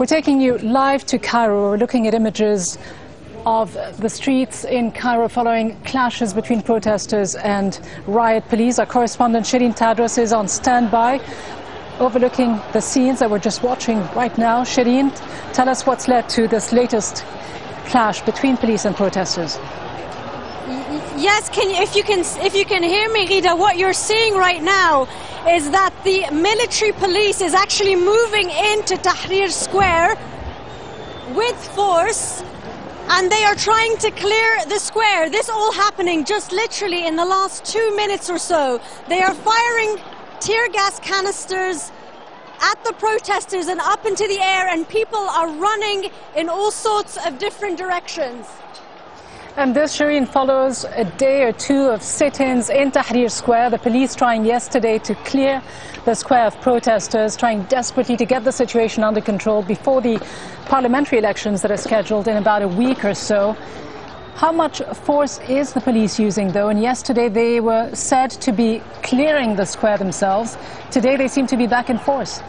We're taking you live to Cairo. We're looking at images of the streets in Cairo following clashes between protesters and riot police. Our correspondent Shireen Tadros is on standby, overlooking the scenes that we're just watching right now. Shireen, tell us what's led to this latest clash between police and protesters. Yes, if you can hear me, Rida, what you're seeing right now is that the military police is actually moving into Tahrir Square with force, and they are trying to clear the square. This all happening just literally in the last 2 minutes or so. They are firing tear gas canisters at the protesters and up into the air, and people are running in all sorts of different directions. And this, Shireen, follows a day or two of sit-ins in Tahrir Square. The police trying yesterday to clear the square of protesters, trying desperately to get the situation under control before the parliamentary elections that are scheduled in about a week or so. How much force is the police using, though? And yesterday they were said to be clearing the square themselves. Today they seem to be back in force.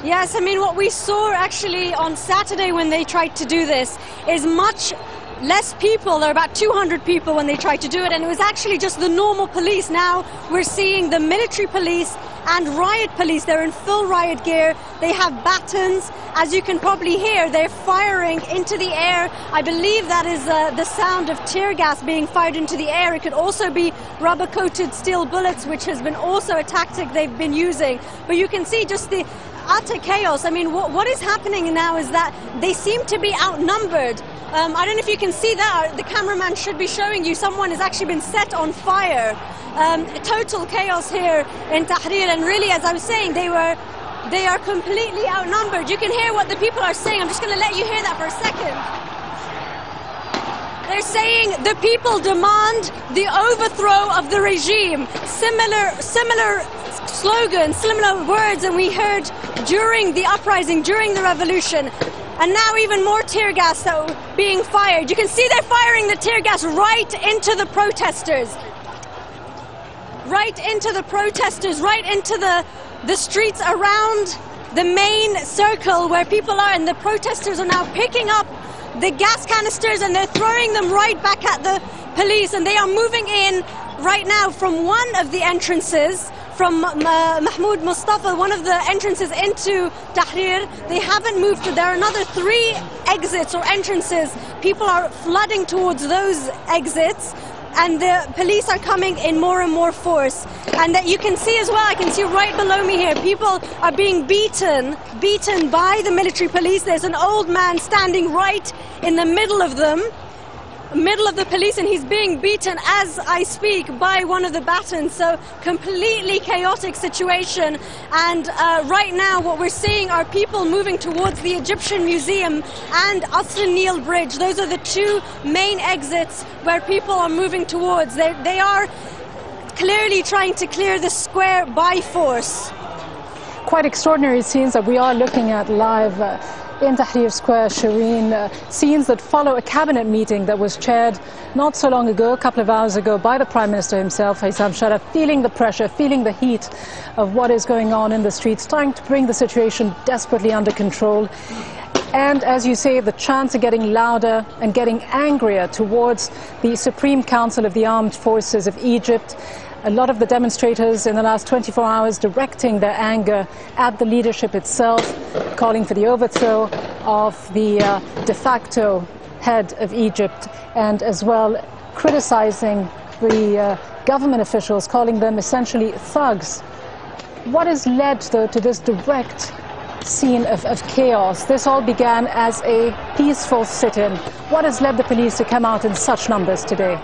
Yes, I mean, what we saw actually on Saturday when they tried to do this is much less people. There were about 200 people when they tried to do it, and it was actually just the normal police. Now we're seeing the military police and riot police. They're in full riot gear. They have batons. As you can probably hear, they're firing into the air. I believe that is the sound of tear gas being fired into the air. It could also be rubber-coated steel bullets, which has been also a tactic they've been using. But you can see just the utter chaos. I mean, what is happening now is that they seem to be outnumbered. I don't know if you can see that. The cameraman should be showing you. Someone has actually been set on fire. Total chaos here in Tahrir, and really, as I was saying, they are completely outnumbered. You can hear what the people are saying. I'm just going to let you hear that for a second. They're saying the people demand the overthrow of the regime. Similar slogans, similar words, and we heard during the uprising, during the revolution. And now even more tear gas being fired. You can see they're firing the tear gas right into the protesters. Right into the protesters, right into the streets around the main circle where people are, and the protesters are now picking up the gas canisters and they're throwing them right back at the police, and they are moving in right now from one of the entrances, from Mahmoud Mustafa, one of the entrances into Tahrir. They haven't moved. There are another 3 exits or entrances. People are flooding towards those exits, and the police are coming in more and more force. And that you can see as well, I can see right below me here, people are being beaten by the military police. There's an old man standing right in the middle of them, middle of the police, and he's being beaten as I speak by one of the batons. So completely chaotic situation. And right now what we're seeing are people moving towards the Egyptian Museum and Asr Nil Bridge. Those are the 2 main exits where people are moving towards. They are clearly trying to clear the square by force. Quite extraordinary scenes that we are looking at live in Tahrir Square, Shireen. Scenes that follow a cabinet meeting that was chaired not so long ago, a couple of hours ago, by the Prime Minister himself, Haitham Sharaf, feeling the pressure, feeling the heat of what is going on in the streets, trying to bring the situation desperately under control. And as you say, the chants are getting louder and getting angrier towards the Supreme Council of the Armed Forces of Egypt. A lot of the demonstrators in the last 24 hours directing their anger at the leadership itself, calling for the overthrow of the de facto head of Egypt, and as well criticizing the government officials, calling them essentially thugs. What has led, though, to this direct scene of chaos? This all began as a peaceful sit-in. What has led the police to come out in such numbers today?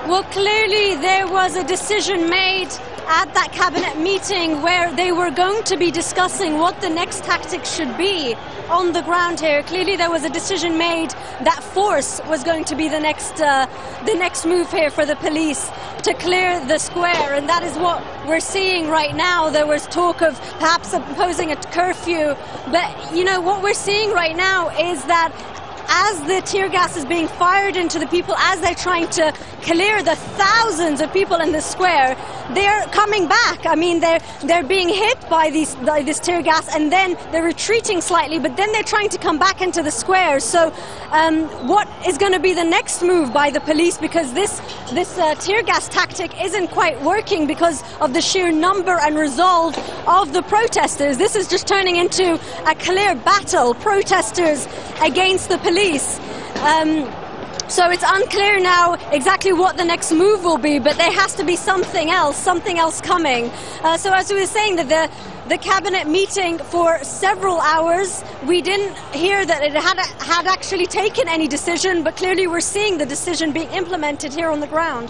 Well, clearly there was a decision made at that cabinet meeting where they were going to be discussing what the next tactics should be on the ground here. Clearly there was a decision made that force was going to be the next move here for the police to clear the square, and that is what we're seeing right now. There was talk of perhaps imposing a curfew, but you know what we're seeing right now is that as the tear gas is being fired into the people, as they're trying to clear the thousands of people in the square, they're coming back. I mean, they're being hit by this tear gas, and then they're retreating slightly, but then they're trying to come back into the square. So what is going to be the next move by the police? Because this tear gas tactic isn't quite working because of the sheer number and resolve of the protesters. This is just turning into a clear battle, protesters against the police. So it's unclear now exactly what the next move will be, but there has to be something else coming. So as we were saying, that the cabinet meeting for several hours, we didn't hear that it had actually taken any decision, but clearly we're seeing the decision being implemented here on the ground.